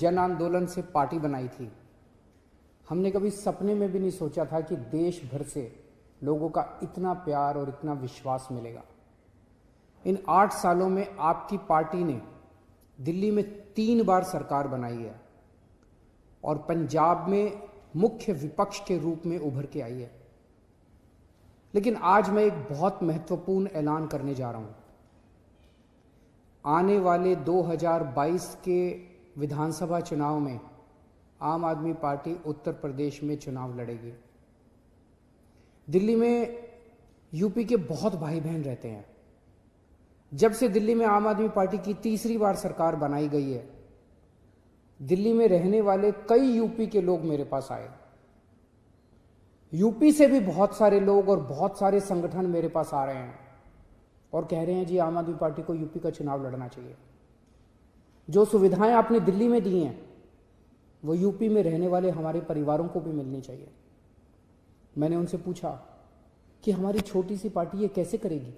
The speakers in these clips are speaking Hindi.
जन आंदोलन से पार्टी बनाई थी, हमने कभी सपने में भी नहीं सोचा था कि देश भर से लोगों का इतना प्यार और इतना विश्वास मिलेगा। इन 8 सालों में आपकी पार्टी ने दिल्ली में 3 बार सरकार बनाई है और पंजाब में मुख्य विपक्ष के रूप में उभर के आई है। लेकिन आज मैं एक बहुत महत्वपूर्ण ऐलान करने जा रहा हूं। आने वाले 2022 के विधानसभा चुनाव में आम आदमी पार्टी उत्तर प्रदेश में चुनाव लड़ेगी। दिल्ली में यूपी के बहुत भाई बहन रहते हैं। जब से दिल्ली में आम आदमी पार्टी की तीसरी बार सरकार बनाई गई है, दिल्ली में रहने वाले कई यूपी के लोग मेरे पास आए। यूपी से भी बहुत सारे लोग और बहुत सारे संगठन मेरे पास आ रहे हैं और कह रहे हैं जी आम आदमी पार्टी को यूपी का चुनाव लड़ना चाहिए। जो सुविधाएं आपने दिल्ली में दी हैं वो यूपी में रहने वाले हमारे परिवारों को भी मिलनी चाहिए। मैंने उनसे पूछा कि हमारी छोटी सी पार्टी ये कैसे करेगी,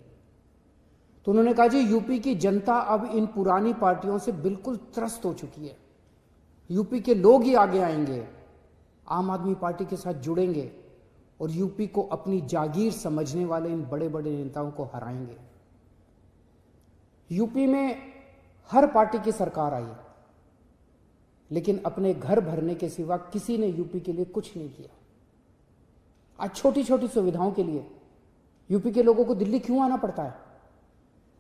तो उन्होंने कहा जी यूपी की जनता अब इन पुरानी पार्टियों से बिल्कुल त्रस्त हो चुकी है। यूपी के लोग ही आगे आएंगे, आम आदमी पार्टी के साथ जुड़ेंगे और यूपी को अपनी जागीर समझने वाले इन बड़े बड़े नेताओं को हराएंगे। यूपी में हर पार्टी की सरकार आई, लेकिन अपने घर भरने के सिवा किसी ने यूपी के लिए कुछ नहीं किया। आज छोटी छोटी सुविधाओं के लिए यूपी के लोगों को दिल्ली क्यों आना पड़ता है?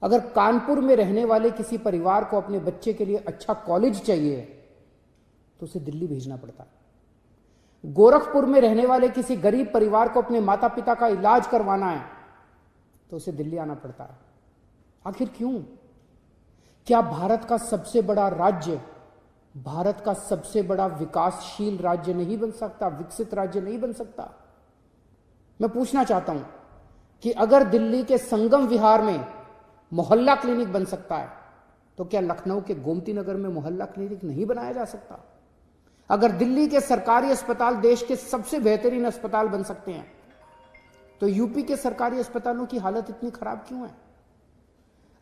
अगर कानपुर में रहने वाले किसी परिवार को अपने बच्चे के लिए अच्छा कॉलेज चाहिए तो उसे दिल्ली भेजना पड़ता है। गोरखपुर में रहने वाले किसी गरीब परिवार को अपने माता पिता का इलाज करवाना है तो उसे दिल्ली आना पड़ता है। आखिर क्यों? क्या भारत का सबसे बड़ा राज्य, भारत का सबसे बड़ा विकासशील राज्य नहीं बन सकता, विकसित राज्य नहीं बन सकता? मैं पूछना चाहता हूं कि अगर दिल्ली के संगम विहार में मोहल्ला क्लिनिक बन सकता है तो क्या लखनऊ के गोमती नगर में मोहल्ला क्लिनिक नहीं बनाया जा सकता? अगर दिल्ली के सरकारी अस्पताल देश के सबसे बेहतरीन अस्पताल बन सकते हैं तो यूपी के सरकारी अस्पतालों की हालत इतनी खराब क्यों है?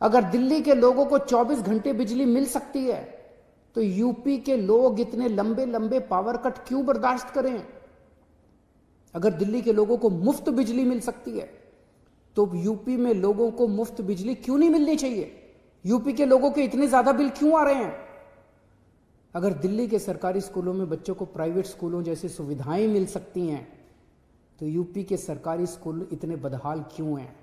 अगर दिल्ली के लोगों को 24 घंटे बिजली मिल सकती है तो यूपी के लोग इतने लंबे लंबे पावर कट क्यों बर्दाश्त करें? अगर दिल्ली के लोगों को मुफ्त बिजली मिल सकती है तो यूपी में लोगों को मुफ्त बिजली क्यों नहीं मिलनी चाहिए? यूपी के लोगों के इतने ज्यादा बिल क्यों आ रहे हैं? अगर दिल्ली के सरकारी स्कूलों में बच्चों को प्राइवेट स्कूलों जैसी सुविधाएं मिल सकती हैं तो यूपी के सरकारी स्कूल इतने बदहाल क्यों हैं?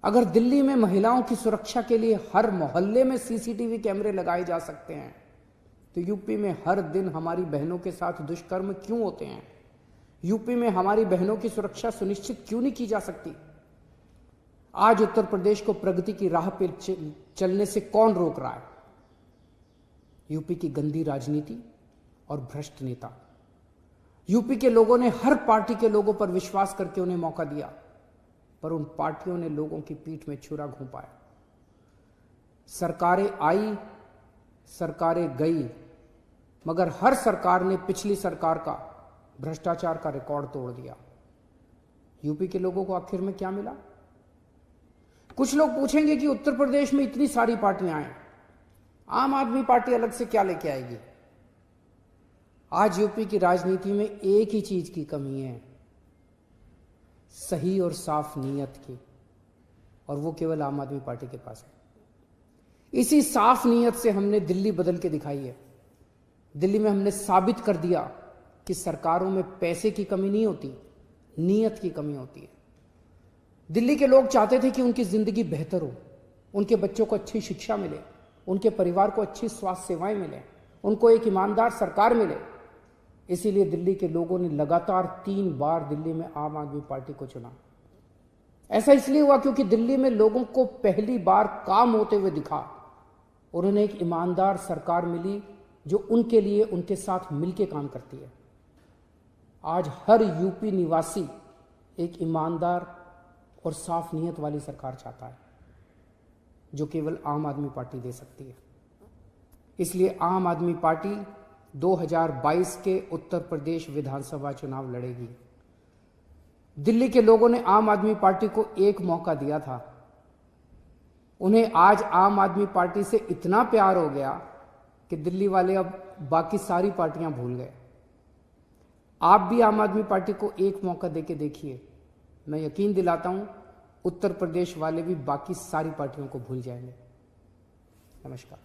अगर दिल्ली में महिलाओं की सुरक्षा के लिए हर मोहल्ले में सीसीटीवी कैमरे लगाए जा सकते हैं तो यूपी में हर दिन हमारी बहनों के साथ दुष्कर्म क्यों होते हैं? यूपी में हमारी बहनों की सुरक्षा सुनिश्चित क्यों नहीं की जा सकती? आज उत्तर प्रदेश को प्रगति की राह पर चलने से कौन रोक रहा है? यूपी की गंदी राजनीति और भ्रष्ट नेता। यूपी के लोगों ने हर पार्टी के लोगों पर विश्वास करके उन्हें मौका दिया, पर उन पार्टियों ने लोगों की पीठ में छुरा घोंपाया। सरकारें आई, सरकारें गई, मगर हर सरकार ने पिछली सरकार का भ्रष्टाचार का रिकॉर्ड तोड़ दिया। यूपी के लोगों को आखिर में क्या मिला? कुछ लोग पूछेंगे कि उत्तर प्रदेश में इतनी सारी पार्टियां हैं, आम आदमी पार्टी अलग से क्या लेके आएगी? आज यूपी की राजनीति में एक ही चीज की कमी है, सही और साफ नीयत की, और वो केवल आम आदमी पार्टी के पास है। इसी साफ नीयत से हमने दिल्ली बदल के दिखाई है। दिल्ली में हमने साबित कर दिया कि सरकारों में पैसे की कमी नहीं होती, नीयत की कमी होती है। दिल्ली के लोग चाहते थे कि उनकी जिंदगी बेहतर हो, उनके बच्चों को अच्छी शिक्षा मिले, उनके परिवार को अच्छी स्वास्थ्य सेवाएं मिले, उनको एक ईमानदार सरकार मिले। इसीलिए दिल्ली के लोगों ने लगातार 3 बार दिल्ली में आम आदमी पार्टी को चुना। ऐसा इसलिए हुआ क्योंकि दिल्ली में लोगों को पहली बार काम होते हुए दिखा और उन्हें एक ईमानदार सरकार मिली जो उनके लिए, उनके साथ मिलकर काम करती है। आज हर यूपी निवासी एक ईमानदार और साफ नीयत वाली सरकार चाहता है जो केवल आम आदमी पार्टी दे सकती है। इसलिए आम आदमी पार्टी 2022 के उत्तर प्रदेश विधानसभा चुनाव लड़ेगी। दिल्ली के लोगों ने आम आदमी पार्टी को एक मौका दिया था। उन्हें आज आम आदमी पार्टी से इतना प्यार हो गया कि दिल्ली वाले अब बाकी सारी पार्टियां भूल गए। आप भी आम आदमी पार्टी को एक मौका देके देखिए, मैं यकीन दिलाता हूं उत्तर प्रदेश वाले भी बाकी सारी पार्टियों को भूल जाएंगे। नमस्कार।